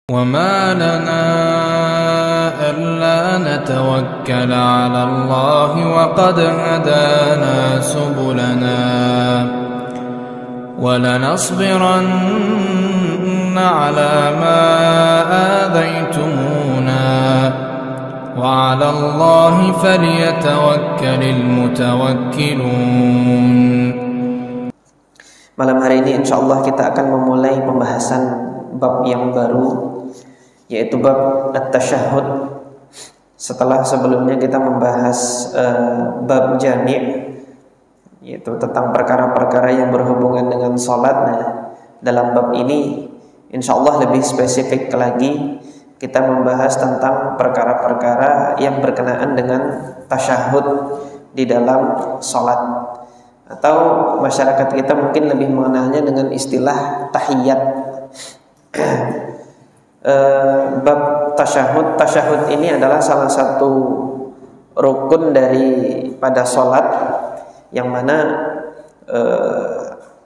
وما لنا ألا نتوكل على الله وقد هدانا سبلنا ولنصبرن على ما آذيتمونا وعلى الله فليتوكل المتوكلون. Malam hari ini insyaallah kita akan memulai pembahasan bab yang baru, yaitu bab at-tasyahhud. Setelah sebelumnya kita membahas bab jami', yaitu tentang perkara-perkara yang berhubungan dengan salat. Nah, dalam bab ini insyaallah lebih spesifik lagi kita membahas tentang perkara-perkara yang berkenaan dengan tasyahhud di dalam salat, atau masyarakat kita mungkin lebih mengenalnya dengan istilah tahiyat. Bab tasyahud ini adalah salah satu rukun pada salat, yang mana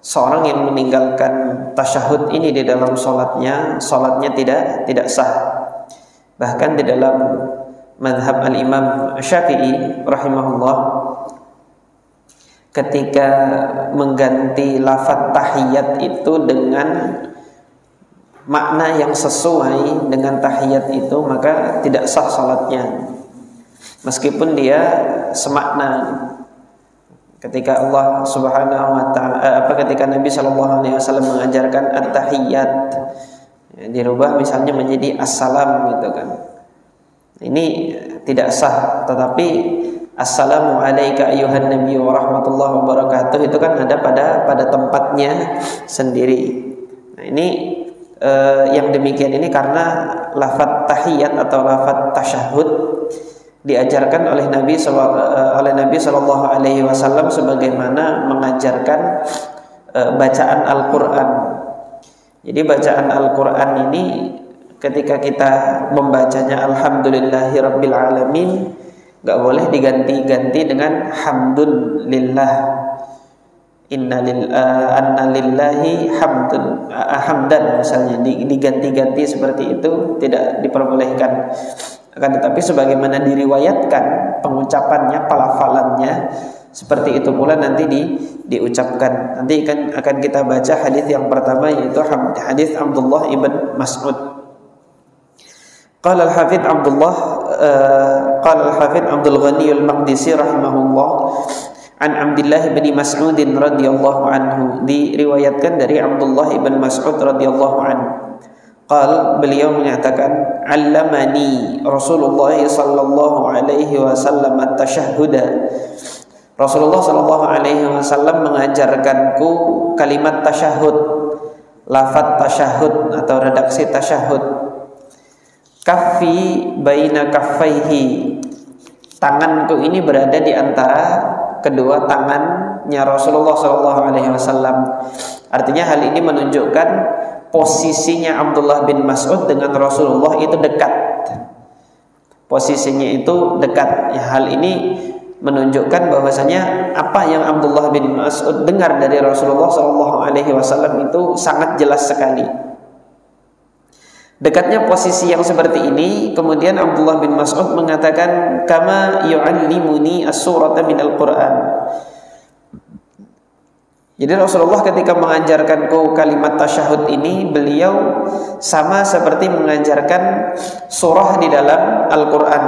seorang yang meninggalkan tasyahud ini di dalam salatnya tidak sah. Bahkan di dalam mazhab al-Imam Syafi'i rahimahullah, ketika mengganti lafaz tahiyat itu dengan makna yang sesuai dengan tahiyat itu, maka tidak sah salatnya, meskipun dia semakna. Ketika Allah Subhanahu wa taala ketika Nabi sallallahu alaihi wasallam mengajarkan at-tahiyat, dirubah misalnya menjadi assalam gitu kan. Ini tidak sah, tetapi assalamu alayka ayyuhan nabiy wa rahmatullahi wa barakatuh itu kan ada pada tempatnya sendiri. Nah, ini yang demikian ini karena lafaz tahiyat atau lafaz tasyahud diajarkan oleh Nabi sallallahu alaihi wasallam sebagaimana mengajarkan bacaan Al-Qur'an. Jadi bacaan Al-Qur'an ini ketika kita membacanya alhamdulillahirabbil alamin, enggak boleh diganti-ganti dengan hamdulillah. Anna lillahi hamdan misalnya, diganti-ganti seperti itu tidak diperbolehkan. Akan tetapi sebagaimana diriwayatkan pengucapannya, pelafalannya seperti itu pula nanti diucapkan. Nanti akan kita baca hadis yang pertama, yaitu hadis Abdullah ibn Mas'ud. Qala al-Hafidz Abdul Ghani al-Maqdisi rahimahullah an Abdullah bin Mas'ud radhiyallahu anhu, diriwayatkan dari Abdullah ibn Mas'ud radhiyallahu anhu. Beliau mengatakan, allamani Rasulullah sallallahu alaihi wasallam at-tasyahhuda. Rasulullah sallallahu alaihi wasallam mengajarkanku kalimat tasyahud, lafaz tasyahud atau redaksi tasyahud. Kaffi baina kaffaihi, tanganku ini berada di antara kedua tangannya Rasulullah sallallahu alaihi wasallam. Artinya hal ini menunjukkan posisinya Abdullah bin Mas'ud dengan Rasulullah itu dekat. Posisinya itu dekat. Ya, hal ini menunjukkan bahwasanya apa yang Abdullah bin Mas'ud dengar dari Rasulullah SAW itu sangat jelas sekali. Dekatnya posisi yang seperti ini, kemudian Abdullah bin Mas'ud mengatakan, kama yu'allimuni as-surata minal Qur'an. Jadi Rasulullah ketika mengajarkanku kalimat tasyahud ini, beliau sama seperti mengajarkan surah di dalam Al-Quran.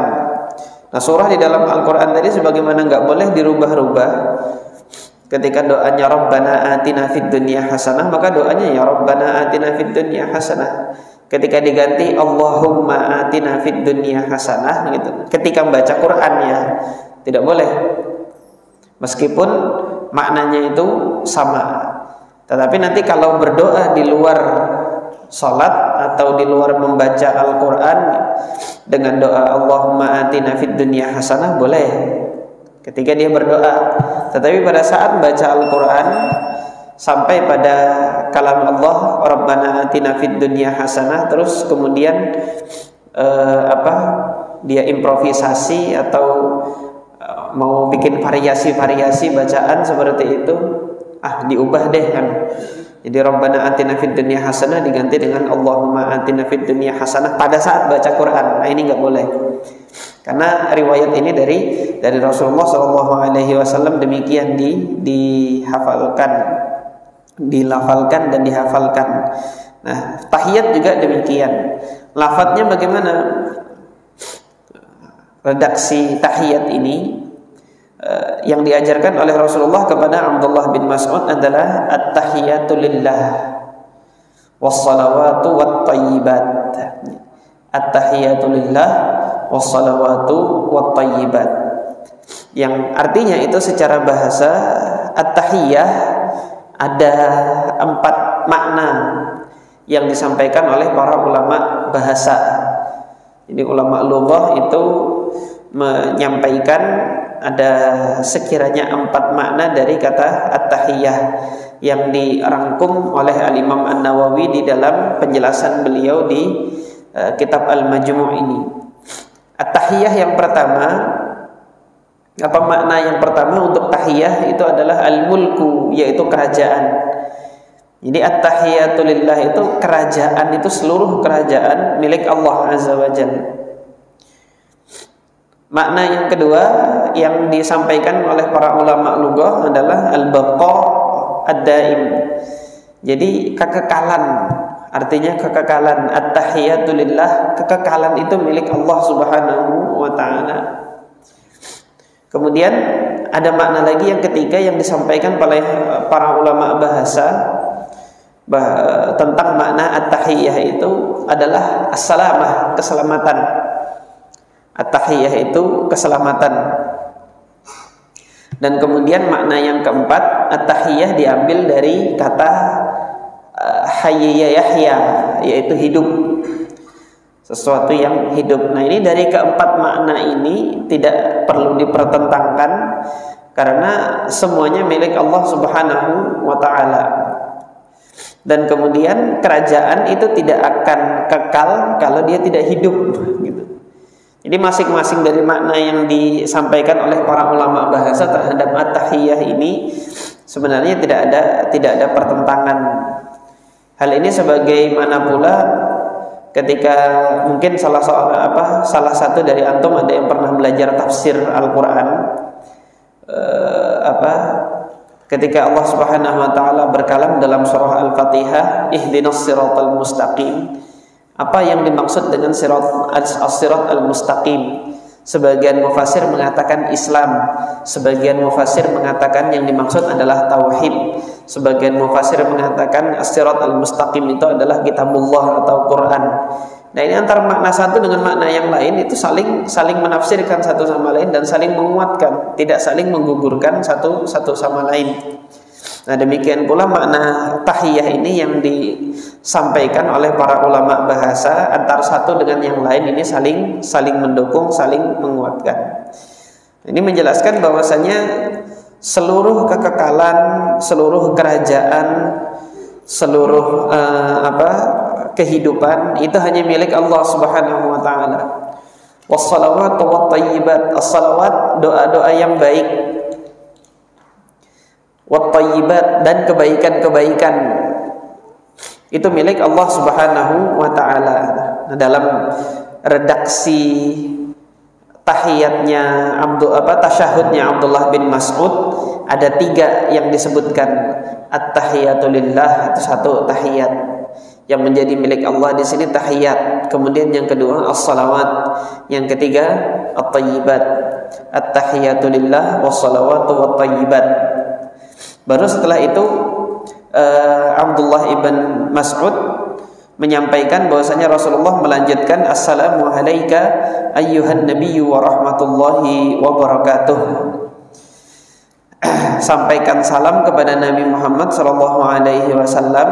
Nah, surah di dalam Al-Quran tadi sebagaimana enggak boleh dirubah-rubah. Ketika doanya Rabbana atina fid dunya hasanah, maka doanya ya Rabbana atina fid dunya hasanah. Ketika diganti Allahumma atina fid dunya hasanah gitu. Ketika membaca Quran ya tidak boleh. Meskipun maknanya itu sama. Tetapi nanti kalau berdoa di luar salat atau di luar membaca Al-Quran dengan doa Allahumma atina fid dunya hasanah boleh ketika dia berdoa. Tetapi pada saat baca Al-Quran sampai pada kalam Allah Rabbana atina fid dunya hasanah, terus kemudian dia improvisasi atau mau bikin variasi-variasi bacaan seperti itu, diubah deh kan. Jadi Rabbana atina fid dunya hasanah diganti dengan Allahumma atina fid dunya hasanah pada saat baca Quran. Nah, ini nggak boleh. Karena riwayat ini dari Rasulullah SAW demikian dilafalkan dan dihafalkan. Nah, tahiyat juga demikian. Lafadznya bagaimana? Redaksi tahiyat ini yang diajarkan oleh Rasulullah kepada Abdullah bin Mas'ud adalah at-tahiyatu lillah was-salawatu wat-thayyibat. At-tahiyatu lillah was-salawatu wat-thayyibat. Yang artinya itu secara bahasa at-tahiyah ada 4 makna yang disampaikan oleh para ulama bahasa. Jadi ulama lughah itu menyampaikan ada sekiranya 4 makna dari kata at-tahiyah yang dirangkum oleh Al-Imam An-Nawawi di dalam penjelasan beliau di kitab Al-Majmu' ini. At-tahiyah yang pertama, apa makna yang pertama untuk tahiyah itu adalah al-mulku, yaitu kerajaan. Jadi at-tahiyatu lillah itu kerajaan, itu seluruh kerajaan milik Allah Azza wa Jalla. Makna yang kedua yang disampaikan oleh para ulama lughah adalah al-baqa ad-daim. Jadi kekekalan, artinya kekekalan. At-tahiyatu lillah, kekekalan itu milik Allah Subhanahu wa taala. Kemudian ada makna lagi yang ketiga yang disampaikan oleh para ulama bahasa tentang makna at-tahiyah itu adalah as-salamah, keselamatan. At-tahiyah itu keselamatan. Dan kemudian makna yang keempat, at-tahiyah diambil dari kata hayya yahya, yaitu hidup, sesuatu yang hidup. Nah, ini dari keempat makna ini tidak perlu dipertentangkan karena semuanya milik Allah Subhanahu wa taala. Dan kemudian kerajaan itu tidak akan kekal kalau dia tidak hidup gitu. Jadi masing-masing dari makna yang disampaikan oleh para ulama bahasa terhadap at-tahiyah ini sebenarnya tidak ada pertentangan. Hal ini sebagaimana pula ketika mungkin salah satu dari antum ada yang pernah belajar tafsir Al-Qur'an, ketika Allah Subhanahu wa taala berkalam dalam surah Al-Fatihah, ihdinas siratal mustaqim. Apa yang dimaksud dengan as-sirat al-mustaqim? Sebagian mufassir mengatakan Islam, sebagian mufassir mengatakan yang dimaksud adalah tauhid, sebagian mufassir mengatakan as-sirat al-mustaqim itu adalah kitabullah atau Quran. Nah, ini antara makna satu dengan makna yang lain itu saling menafsirkan satu sama lain dan saling menguatkan, tidak saling menggugurkan satu sama lain. Nah, demikian pula makna tahiyah ini yang disampaikan oleh para ulama bahasa antara satu dengan yang lain ini saling mendukung, saling menguatkan. Ini menjelaskan bahwasanya seluruh kekekalan, seluruh kerajaan, seluruh kehidupan itu hanya milik Allah Subhanahu wa taala. Wassalawatu wattayyibat, as-salawat doa-doa yang baik, wattayyibat dan kebaikan-kebaikan itu milik Allah Subhanahu wa taala. Nah, dalam redaksi tahiyatnya tasyahudnya Abdullah bin Mas'ud ada 3 yang disebutkan. At-tahiyatu lillah itu satu tahiyat yang menjadi milik Allah di sini tahiyat. Kemudian yang kedua as-salawat, yang ketiga at-tayyibat. At-tahiyatu lillah was-salawatu wat-tayyibat. Baru setelah itu Abdullah ibn Mas'ud menyampaikan bahwasanya Rasulullah melanjutkan assalamu alayka ayyuhan nabiyyu wa rahmatullahi wa barakatuh. Sampaikan salam kepada Nabi Muhammad sallallahu alaihi wasallam,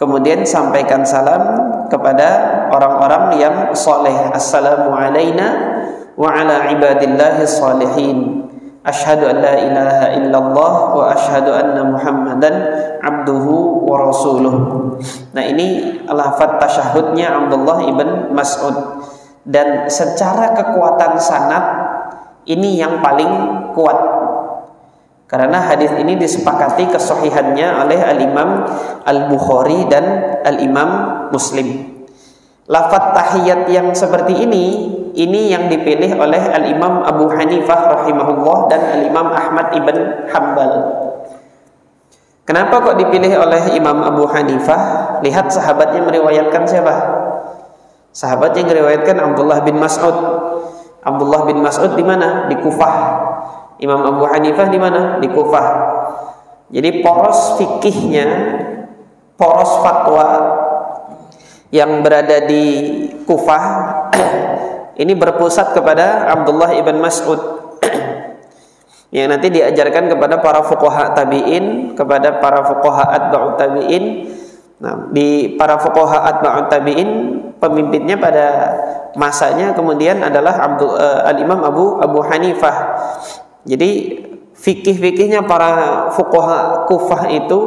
kemudian sampaikan salam kepada orang-orang yang saleh. Assalamu alayna wa ala ibadillahis salihin. Asyhadu an la ilaha illallah wa asyhadu anna Muhammadan abduhu wa rasuluh. Nah, ini lafaz tasyahudnya Abdullah ibn Mas'ud. Dan secara kekuatan sanad ini yang paling kuat. Karena hadis ini disepakati kesahihannya oleh Al-Imam Al-Bukhari dan Al-Imam Muslim. Lafaz tahiyat yang seperti ini yang dipilih oleh Al-Imam Abu Hanifah rahimahullah dan Al-Imam Ahmad ibn Hanbal. Kenapa kok dipilih oleh Imam Abu Hanifah? Lihat sahabatnya meriwayatkan siapa? Sahabat yang meriwayatkan Abdullah bin Mas'ud. Abdullah bin Mas'ud di mana? Di Kufah. Imam Abu Hanifah di mana? Di Kufah. Jadi poros fikihnya, poros fatwa yang berada di Kufah ini berpusat kepada Abdullah ibn Mas'ud yang nanti diajarkan kepada para fuqaha tabi'in, kepada para fuqaha atba'ut tabi'in. Nah, di para fuqaha atba'ut tabi'in pemimpinnya pada masanya kemudian adalah Al-Imam Abu Hanifah. Jadi fikih-fikihnya para fuqaha Kufah itu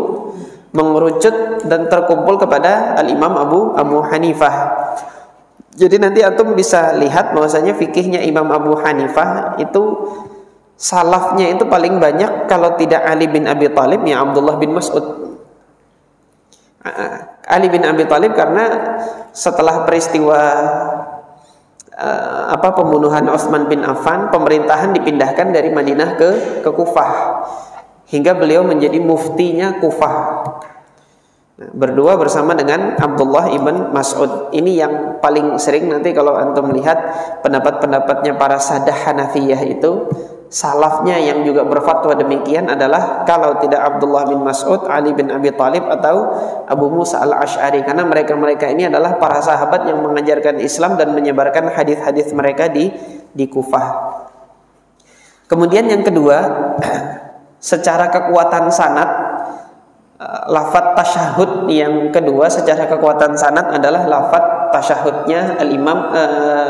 mengerucut dan terkumpul kepada Al-Imam Abu Hanifah. Jadi nanti antum bisa lihat bahwasanya fikihnya Imam Abu Hanifah itu salafnya itu paling banyak, kalau tidak Ali bin Abi Thalib ya Abdullah bin Mas'ud. Ali bin Abi Thalib karena setelah peristiwa pembunuhan Utsman bin Affan, pemerintahan dipindahkan dari Madinah ke Kufah hingga beliau menjadi muftinya Kufah. Nah, berdua bersama dengan Abdullah ibn Mas'ud. Ini yang paling sering nanti kalau antum melihat pendapat-pendapatnya para sadah Hanafiyah itu, salafnya yang juga berfatwa demikian adalah kalau tidak Abdullah bin Mas'ud, Ali bin Abi Thalib atau Abu Musa al-Ash'ari, karena mereka-mereka ini adalah para sahabat yang mengajarkan Islam dan menyebarkan hadis-hadis mereka di Kufah. Kemudian yang kedua, secara kekuatan sanad, lafaz tasyahud yang kedua secara kekuatan sanad adalah lafaz tasyahudnya al-Imam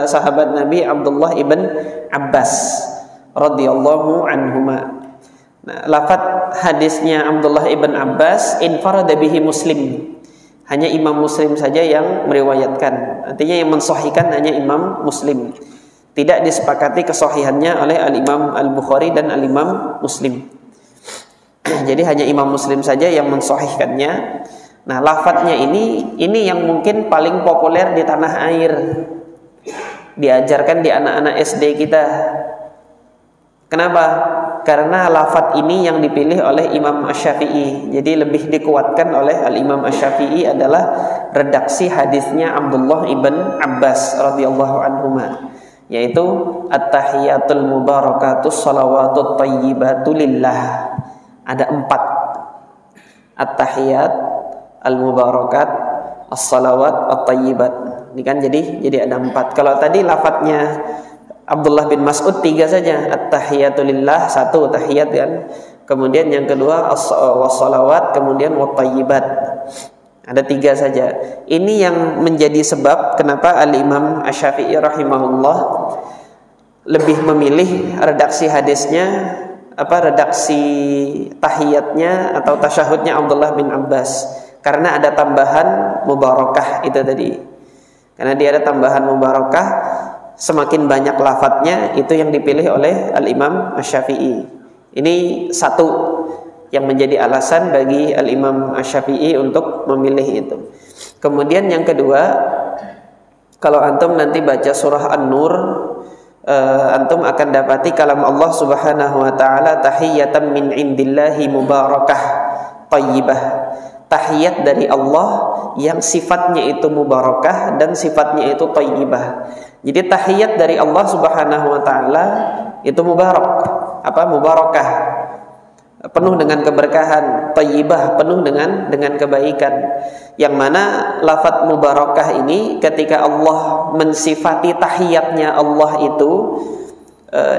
sahabat Nabi Abdullah ibn Abbas radhiyallahu anhuma. Nah, lafaz hadisnya Abdullah ibn Abbas infarada bihi Muslim. Hanya Imam Muslim saja yang meriwayatkan. Artinya yang mensahihkan hanya Imam Muslim. Tidak disepakati kesahihannya oleh Al-Imam Al-Bukhari dan Al-Imam Muslim. Jadi hanya Imam Muslim saja yang mensahihkannya. Nah, lafadznya ini yang mungkin paling populer di tanah air. Diajarkan di anak-anak SD kita. Kenapa? Karena lafadz ini yang dipilih oleh Imam Asy-Syafi'i. Jadi lebih dikuatkan oleh Al-Imam Asy-Syafi'i adalah redaksi hadisnya Abdullah ibn Abbas radhiyallahu anhuma, yaitu at-tahiyatul mubarakatus shalawatut thayyibatu lillah. Ada 4. At-tahiyat, al-mubarakat, as-salawat, at-thayyibat. Ini kan jadi ada 4. Kalau tadi lafadznya Abdullah bin Mas'ud 3 saja. At-tahiyatu lillah 1 tahiyat kan. Kemudian yang kedua as-salawat, kemudian wat-thayyibat. Ada 3 saja. Ini yang menjadi sebab kenapa Al-Imam Asy-Syafi'i rahimahullah lebih memilih redaksi hadisnya, redaksi tahiyatnya atau tasyahudnya Abdullah bin Abbas, karena ada tambahan mubarakah itu tadi. Karena dia ada tambahan mubarakah, semakin banyak lafadznya, itu yang dipilih oleh Al-Imam Asy-Syafi'i. Ini satu yang menjadi alasan bagi Al-Imam Asy-Syafi'i untuk memilih itu. Kemudian yang kedua, kalau antum nanti baca surah An-Nur, antum akan dapati kalam Allah Subhanahu wa taala, tahiyatan min indillahi mubarakah thayyibah. Tahiyat dari Allah yang sifatnya itu mubarakah dan sifatnya itu thayyibah. Jadi tahiyat dari Allah Subhanahu wa taala itu mubarak, mubarakah, penuh dengan keberkahan, thayyibah, penuh dengan kebaikan. Yang mana lafaz mubarakah ini ketika Allah mensifati tahiyatnya Allah itu,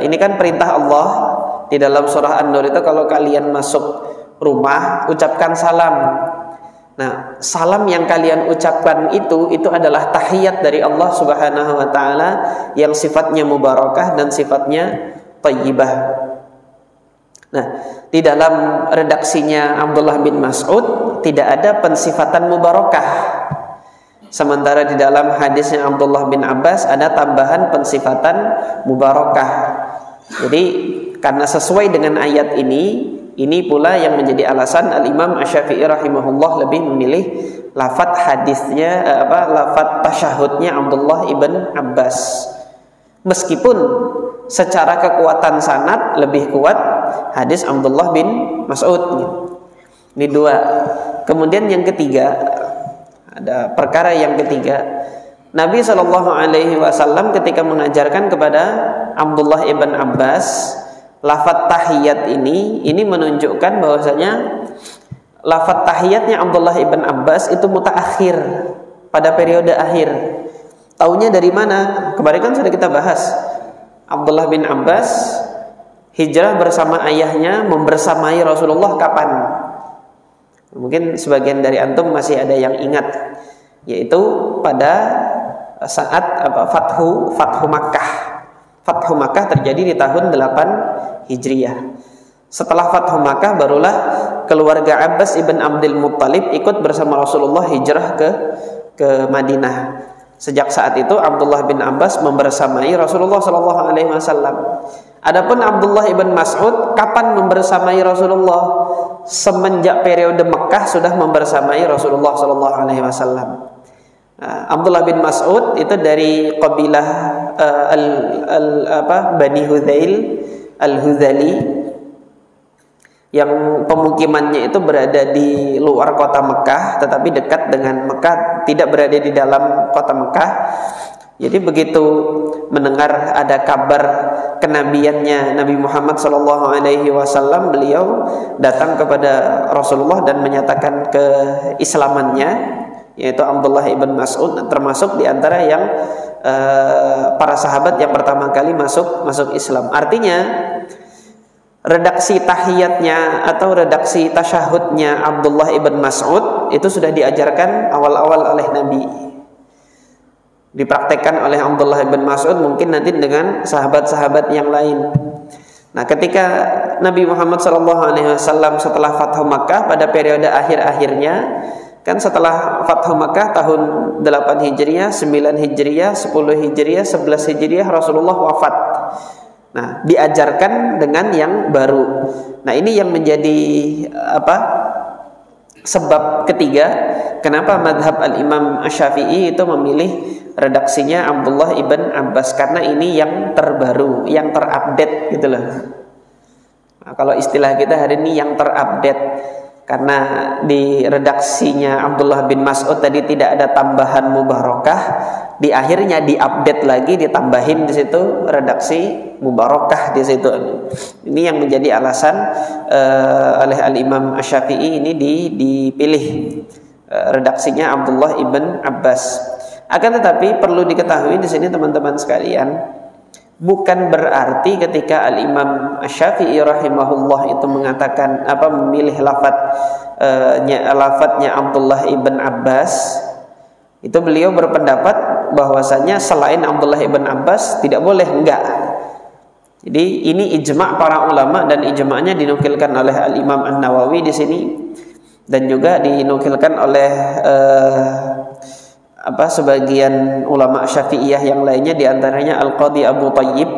ini kan perintah Allah di dalam surah An-Nur itu, kalau kalian masuk rumah ucapkan salam. Nah, salam yang kalian ucapkan itu adalah tahiyat dari Allah Subhanahu wa taala yang sifatnya mubarakah dan sifatnya thayyibah. Nah, di dalam redaksinya Abdullah bin Mas'ud tidak ada pensifatan mubarakah. Sementara di dalam hadisnya Abdullah bin Abbas ada tambahan pensifatan mubarakah. Jadi karena sesuai dengan ayat ini, Ini pula yang menjadi alasan Al-Imam Asy-Syafi'i rahimahullah lebih memilih lafadz hadisnya lafadz tasyahudnya Abdullah ibn Abbas. Meskipun secara kekuatan sanad lebih kuat hadis Abdullah bin Mas'ud. Ini dua. Kemudian yang ketiga, ada perkara yang ketiga. Nabi SAW ketika mengajarkan kepada Abdullah ibn Abbas lafadz tahiyat ini menunjukkan bahwasanya lafadz tahiyatnya Abdullah ibn Abbas itu mutaakhir, pada periode akhir. Taunya dari mana? Kemarin kan sudah kita bahas. Abdullah bin Abbas hijrah bersama ayahnya membersamai Rasulullah kapan? Mungkin sebagian dari antum masih ada yang ingat, yaitu pada saat Fathu Makkah. Fathu Makkah terjadi di tahun 8 Hijriah. Setelah Fathu Makkah barulah keluarga Abbas ibn Abdul Muttalib ikut bersama Rasulullah hijrah ke Madinah. Sejak saat itu Abdullah bin Abbas membersamai Rasulullah SAW. Adapun Abdullah ibn Mas'ud kapan membersamai Rasulullah? Semenjak periode Mekah sudah membersamai Rasulullah SAW. Abdullah bin Mas'ud itu dari kabilah Bani Hudzail Al-Hudhali, yang pemukimannya itu berada di luar kota Mekah tetapi dekat dengan Mekah, tidak berada di dalam kota Mekah. Jadi begitu mendengar ada kabar kenabiannya Nabi Muhammad SAW, beliau datang kepada Rasulullah dan menyatakan keislamannya, yaitu Abdullah ibn Mas'ud, termasuk di antara yang para sahabat yang pertama kali masuk Islam. Artinya redaksi tahiyatnya atau redaksi tasyahudnya Abdullah ibn Mas'ud itu sudah diajarkan awal-awal oleh Nabi, dipraktekkan oleh Abdullah ibn Mas'ud, mungkin nanti dengan sahabat-sahabat yang lain. Nah, ketika Nabi Muhammad SAW setelah Fathu Makkah pada periode akhir-akhirnya, kan setelah Fathu Makkah tahun 8 Hijriah, 9 Hijriah, 10 Hijriah, 11 Hijriah Rasulullah wafat. Nah, diajarkan dengan yang baru. Nah, ini yang menjadi sebab ketiga kenapa madhab Al-Imam Asy-Syafi'i itu memilih redaksinya Abdullah ibn Abbas, karena ini yang terbaru, yang terupdate gitu loh. Nah, kalau istilah kita hari ini yang terupdate, karena di redaksinya Abdullah bin Mas'ud tadi tidak ada tambahan mubarakah, di akhirnya diupdate lagi, ditambahin di situ redaksi mubarakah di situ. Ini yang menjadi alasan oleh Al-Imam Asy-Syafi'i ini dipilih redaksinya Abdullah ibn Abbas. Akan tetapi perlu diketahui di sini teman-teman sekalian, bukan berarti ketika Al-Imam Asy-Syafi'i rahimahullah itu mengatakan memilih lafadznya Abdullah ibn Abbas, itu beliau berpendapat bahwasanya selain Abdullah ibn Abbas tidak boleh, enggak. Jadi ini ijma' para ulama, dan ijma'nya dinukilkan oleh Al-Imam An-Nawawi di sini, dan juga dinukilkan oleh sebagian ulama Syafi'iyah yang lainnya, diantaranya Al-Qadhi Abu Thayyib,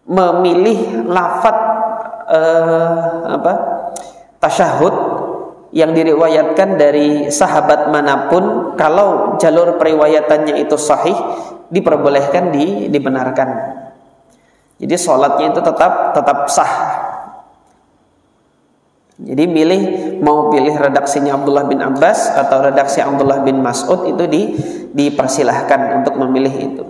memilih lafadz tasyahud yang diriwayatkan dari sahabat manapun, kalau jalur periwayatannya itu sahih, diperbolehkan, dibenarkan. Jadi sholatnya itu tetap sah. Jadi mau pilih redaksinya Abdullah bin Abbas atau redaksi Abdullah bin Mas'ud, itu dipersilahkan untuk memilih itu.